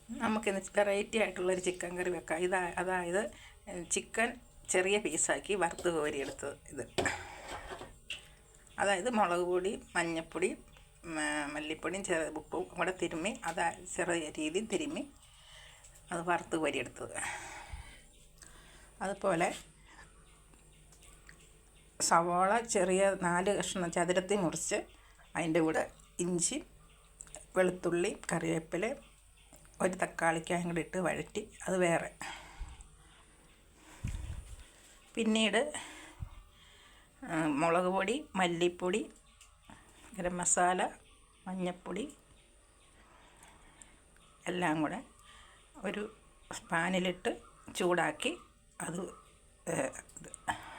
നമുക്കിന്ന് വെറൈറ്റി ആയിട്ടുള്ളൊരു ചിക്കൻ കറി വെക്കാം. അതായത് ചിക്കൻ ചെറിയ പീസാക്കി വറുത്ത് കോരിയെടുത്തത്. അതായത് മുളക് പൊടി, മഞ്ഞൾപ്പൊടി, മല്ലിപ്പൊടിയും ഉപ്പും കൂടെ തിരുമ്മി ചെറിയ രീതിയിൽ തിരുമ്മി അത് വറുത്ത് കോരിയെടുത്തത്. അതുപോലെ സവാള ചെറിയ 4 കഷ്ണം ചതുരത്തിൽ മുറിച്ച് അതിൻ്റെ കൂടെ ഇഞ്ചി, വെളുത്തുള്ളി, കറിവേപ്പില, ഒരു തക്കാളിക്കായും കൂടി ഇട്ട് വഴറ്റി അത് വേറെ. പിന്നീട് മുളക് പൊടി, മല്ലിപ്പൊടി, ഗരം മസാല, മഞ്ഞൾപ്പൊടി എല്ലാം കൂടെ ഒരു പാനിലിട്ട് ചൂടാക്കി അത്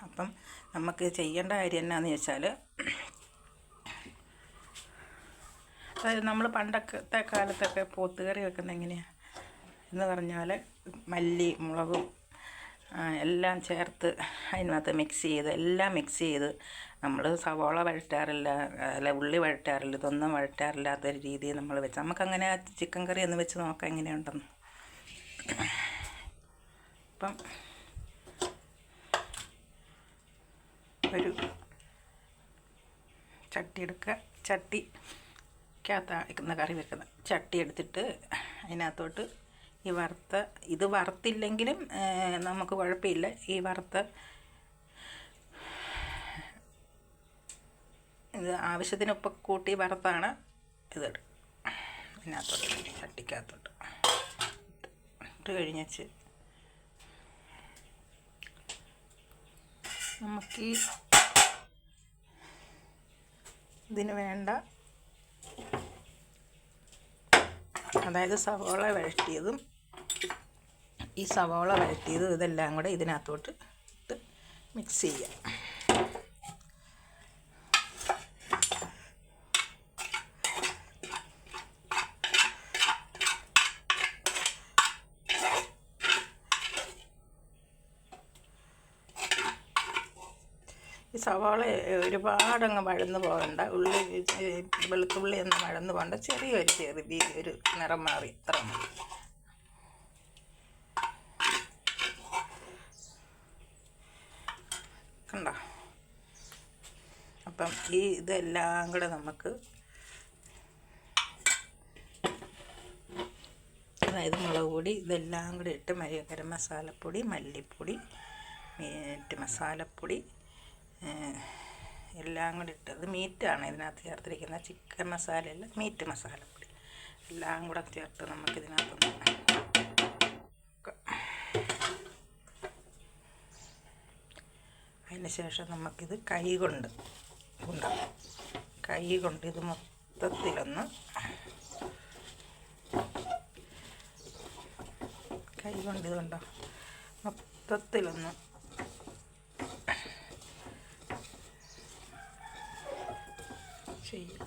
അപ്പം നമുക്ക് ചെയ്യേണ്ട കാര്യം എന്നാന്ന് വെച്ചാൽ, അതായത് നമ്മൾ പണ്ടത്തെ കാലത്തൊക്കെ പോത്തുകറി വെക്കുന്നത് എങ്ങനെയാണ് എന്ന് പറഞ്ഞാൽ മല്ലി, മുളകും എല്ലാം ചേർത്ത് അതിനകത്ത് എല്ലാം മിക്സ് ചെയ്ത് നമ്മൾ സവാള വഴറ്റാറില്ല, ഉള്ളി വഴറ്റാറില്ല, ഇതൊന്നും വഴറ്റാറില്ലാത്ത രീതിയിൽ നമ്മൾ വെച്ച് നമുക്കങ്ങനെ ചിക്കൻ കറി ഒന്ന് വെച്ച് നോക്കാം എങ്ങനെയുണ്ടെന്ന്. അപ്പം ഒരു ചട്ടി എടുക്കുക. ചട്ടിക്കകത്താക്കുന്ന കറി വെക്കുന്ന ചട്ടി എടുത്തിട്ട് അതിനകത്തോട്ട് ഇത് വറുത്തില്ലെങ്കിലും നമുക്ക് കുഴപ്പമില്ല. ഈ ഇത് ആവശ്യത്തിന് ഉപ്പ് കൂട്ടി വറുത്താണ് ഇതിടും ഇതിനകത്തോട്ട്, ചട്ടിക്കകത്തോട്ട് ഇട്ട് കഴിഞ്ഞ് നമുക്ക് ഇതിന് വേണ്ട, അതായത് സവാള വഴറ്റിയതും ഇതെല്ലാം കൂടെ ഇതിനകത്തോട്ട് ഇട്ട് മിക്സ് ചെയ്യാം. ഈ സവാള ഒരുപാടങ്ങ് വഴന്ന് പോകണ്ട, വെളുത്തുള്ളി ഒന്നും വഴന്ന് പോകണ്ട, ചെറിയൊരു നിറം മാറി ഇത്ര മതി. കണ്ടോ? അപ്പം ഇതെല്ലാം കൂടെ നമുക്ക്, അതായത് മുളക് പൊടി ഇതെല്ലാം കൂടി ഇട്ട് ഗരം മസാലപ്പൊടി, മല്ലിപ്പൊടി, മീറ്റ് മസാലപ്പൊടി എല്ലാം കൂടി ഇട്ട്, അത് മീറ്റാണ് ഇതിനകത്ത് ചേർത്തിരിക്കുന്നത്, ചിക്കൻ മസാലയല്ല, മീറ്റ് മസാലപ്പൊടി എല്ലാം കൂടെ ചേർത്ത് നമുക്കിതിനകത്തൊന്ന് അതിന് ശേഷം നമുക്കിത് കൈ കൊണ്ട് ഇത് മൊത്തത്തിലൊന്ന് ഇത് കണ്ടോ മൊത്തത്തിലൊന്ന് ചെയ്യും.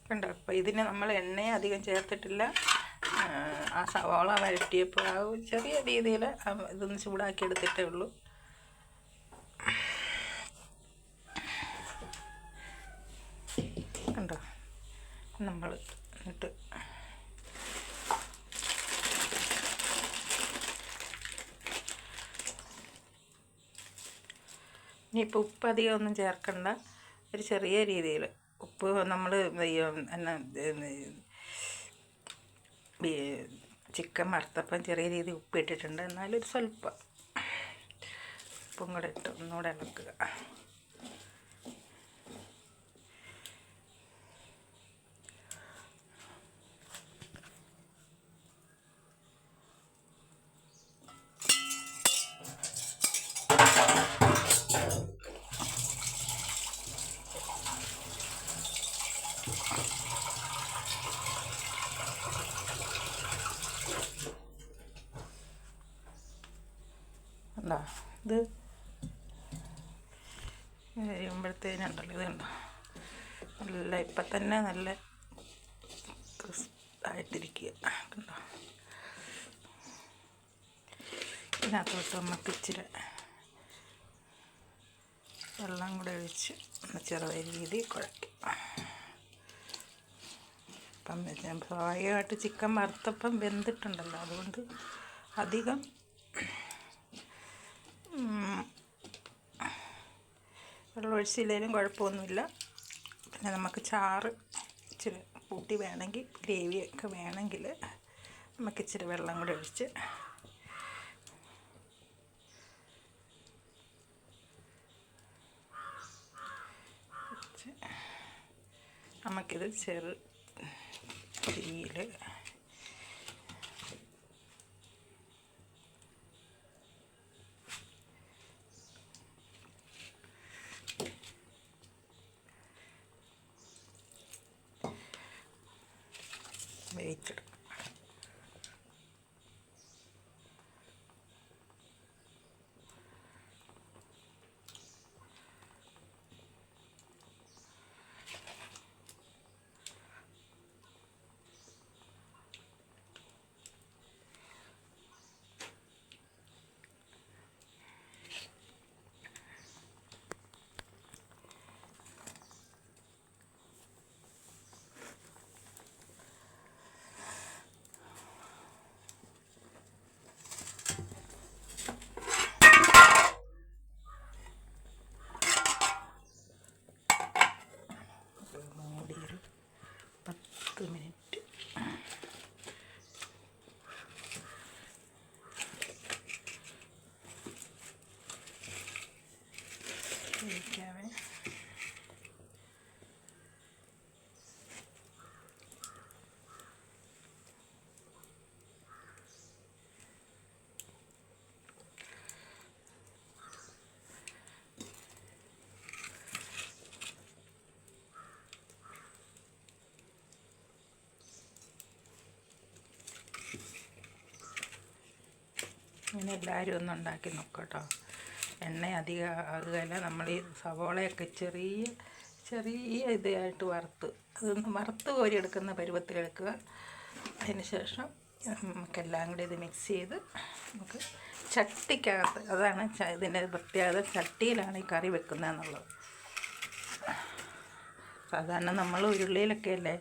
കണ്ടോ? അപ്പോൾ ഇതിന് നമ്മൾ എണ്ണയും അധികം ചേർത്തിട്ടില്ല. ആ സവാള വഴറ്റിയപ്പോൾ ചെറിയ രീതിയിൽ ഇതൊന്ന് ചൂടാക്കി എടുത്തിട്ടേ ഉള്ളൂ. കണ്ടോ? നമ്മൾ എന്നിട്ട് ഇനിയിപ്പോൾ ഉപ്പ് അധികം ഒന്നും ചേർക്കണ്ട, ഒരു ചെറിയ രീതിയിൽ ഉപ്പ് നമ്മൾ ചിക്കൻ വറുത്തപ്പം ചെറിയ രീതിയിൽ ഉപ്പ് ഇട്ടിട്ടുണ്ട്, എന്നാലും ഒരു സ്വല്പം ഉപ്പും കൂടെ ഇട്ട് ഒന്നുകൂടെ ഇളക്കുക. ഇത് കഴിയുമ്പോഴത്തേനുണ്ടല്ലോ, ഇത് കണ്ടോ നല്ല ഇപ്പം തന്നെ നല്ല ക്രിസ്പായിട്ടിരിക്കുക. കണ്ടോ? ഇതിനകത്തോട്ട് നമുക്ക് ഇച്ചിരി വെള്ളം കൂടെ ഒഴിച്ച് ചെറുതായ രീതിയിൽ കുഴയ്ക്കും. അപ്പം സ്വാഭാവികമായിട്ട് ചിക്കൻ വറുത്തപ്പം വെന്തിട്ടുണ്ടല്ലോ, അതുകൊണ്ട് അധികം വെള്ളം ഒഴിച്ചില്ലെങ്കിലും കുഴപ്പമൊന്നുമില്ല. പിന്നെ നമുക്ക് ചാറ് ഇച്ചിരി കൂട്ടി വേണമെങ്കിൽ, ഗ്രേവിയൊക്കെ വേണമെങ്കിൽ നമുക്കിച്ചിരി വെള്ളം കൂടെ ഒഴിച്ച് നമുക്കിത് ചെറു തീയിൽ വേവിച്ചെടുക്കും. മൂടിയൊരു 10 മിനിറ്റ് വേവിക്കാവേ. ഇങ്ങനെ എല്ലാവരും ഒന്ന് ഉണ്ടാക്കി നോക്കാം കേട്ടോ. എണ്ണ അധികം ആകുകയില്ല. നമ്മൾ ഈ സവോളയൊക്കെ ചെറിയ ഇതായിട്ട് അതൊന്ന് വറുത്ത് കോരിയെടുക്കുന്ന പരുവത്തിലെടുക്കുക. അതിന് ശേഷം നമുക്കെല്ലാം കൂടി ഇത് മിക്സ് ചെയ്ത് നമുക്ക് ചട്ടിക്കകത്ത്, അതാണ് ഇതിൻ്റെ പ്രത്യേകത, ചട്ടിയിലാണ് ഈ കറി വെക്കുന്നതെന്നുള്ളത്. സാധാരണ നമ്മൾ ഉരുളിയിലൊക്കെ അല്ലേ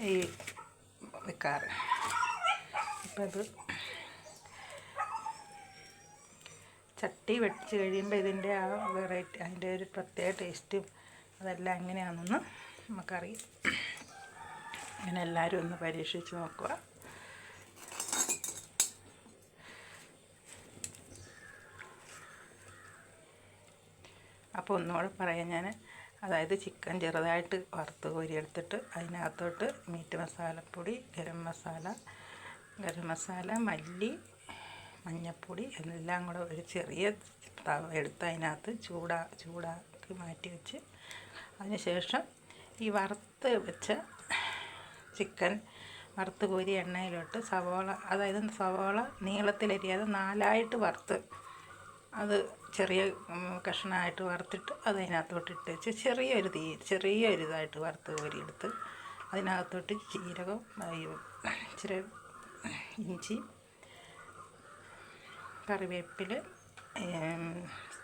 ഈ വെക്കാറ്. അപ്പം അത് ചട്ടി വെച്ച് കഴിയുമ്പോൾ ഇതിൻ്റെ ആ വെറൈറ്റി, അതിൻ്റെ ഒരു പ്രത്യേക ടേസ്റ്റും അതെല്ലാം എങ്ങനെയാണെന്ന് നമുക്കറിയാം. അങ്ങനെ എല്ലാവരും ഒന്ന് പരീക്ഷിച്ച് നോക്കുക. അപ്പോൾ ഒന്നുകൂടെ പറയാം ഞാൻ, അതായത് ചിക്കൻ ചെറുതായിട്ട് വറുത്ത് കോരിയെടുത്തിട്ട് അതിനകത്തോട്ട് മീറ്റ് മസാലപ്പൊടി, ഗരം മസാല, മല്ലി, മഞ്ഞൾപ്പൊടി എല്ലാം കൂടെ ഒരു ചെറിയ തവ എടുത്ത് അതിനകത്ത് ചൂടാക്കി മാറ്റി വെച്ച്, അതിന് ശേഷം ഈ വറുത്ത് വെച്ച ചിക്കൻ വറുത്ത് കോരി എണ്ണയിലോട്ട് സവോള നീളത്തിലരിയാതെ 4ആയിട്ട് വറുത്ത്, അത് ചെറിയ കഷ്ണമായിട്ട് വറുത്തിട്ട് അത് അതിനകത്തോട്ട് ഇട്ട് വെച്ച് ചെറിയൊരിതായിട്ട് വറുത്ത് കോരിയെടുത്ത് അതിനകത്തോട്ട് ജീരകം, ഇച്ചിരി ഇഞ്ചി, കറിവേപ്പില,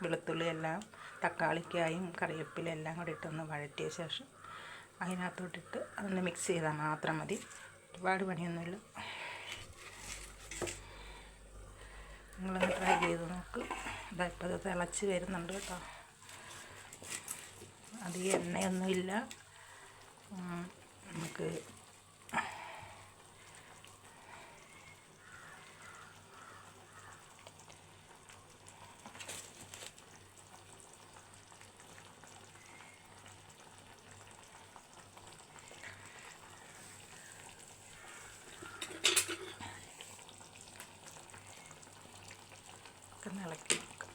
വെളുത്തുള്ളി എല്ലാം, തക്കാളിക്കായും കറിവേപ്പില എല്ലാം കൂടി ഇട്ടൊന്ന് വഴറ്റിയ ശേഷം അതിനകത്തോട്ടിട്ട് അതൊന്ന് മിക്സ് ചെയ്താൽ മാത്രം മതി. ഒരുപാട് പണിയൊന്നുമില്ല. നിങ്ങളൊന്ന് ട്രൈ ചെയ്ത് നോക്ക്. ഇപ്പോൾ അത് തിളച്ച് വരുന്നുണ്ട് കേട്ടോ. അധികം എണ്ണയൊന്നുമില്ല. നമുക്ക് ഇളക്കി നോക്കാം.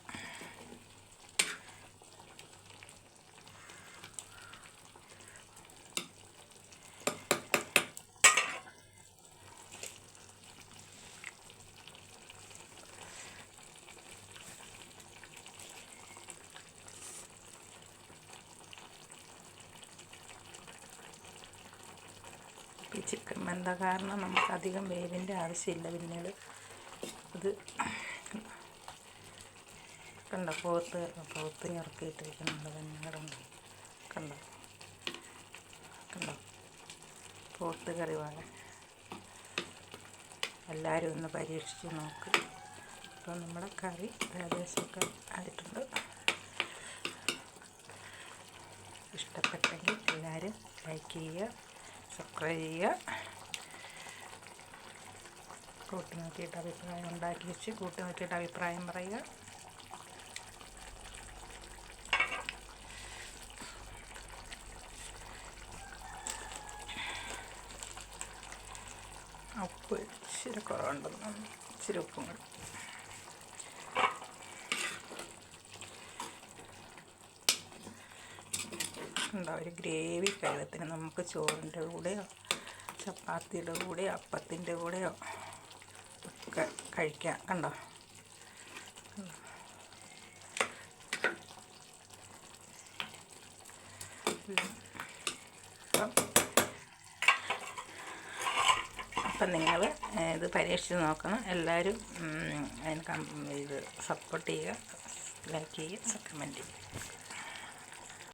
ഈ ചിക്കൻ വെന്ത കാരണം നമുക്ക് അധികം വേവിൻ്റെ ആവശ്യമില്ല. പിന്നീട് അത് കണ്ടോ പോത്ത് ഇറക്കിയിട്ടിരിക്കുന്നുണ്ട് വെഞ്ഞങ്ങളുണ്ട്. കണ്ടോ കണ്ടോ പോത്ത് കറി വാങ്ങ. എല്ലാവരും ഒന്ന് പരീക്ഷിച്ച് നോക്ക്. അപ്പോൾ നമ്മുടെ കറി ഏകദേശമൊക്കെ ആയിട്ടുണ്ട്. ഇഷ്ടപ്പെട്ടെങ്കിൽ എല്ലാവരും ലൈക്ക് ചെയ്യുക, സബ്സ്ക്രൈബ് ചെയ്യുക. കൂട്ടി നോക്കിയിട്ട് അഭിപ്രായം ഉണ്ടാക്കി വെച്ച് കൂട്ടി നോക്കിയിട്ട് അഭിപ്രായം പറയുക. ഉപ്പ് ഇച്ചിരി കുറവുണ്ടെന്ന്, ഇച്ചിരി ഉപ്പും കൂടി. ഉണ്ടോ ഒരു ഗ്രേവി പരുവത്തിന് നമുക്ക് ചോറിൻ്റെ കൂടെയോ ചപ്പാത്തിയുടെ കൂടെയോ അപ്പത്തിൻ്റെ കൂടെയോ ഒക്കെ കഴിക്കാം. കണ്ടോ അപ്പം നിങ്ങൾ ഇത് പരീക്ഷിച്ച് നോക്കണം. എല്ലാവരും അതിന് ഇത് സപ്പോർട്ട് ചെയ്യുക, ലൈക്ക് ചെയ്യുക, കമൻറ്റ് ചെയ്യുക.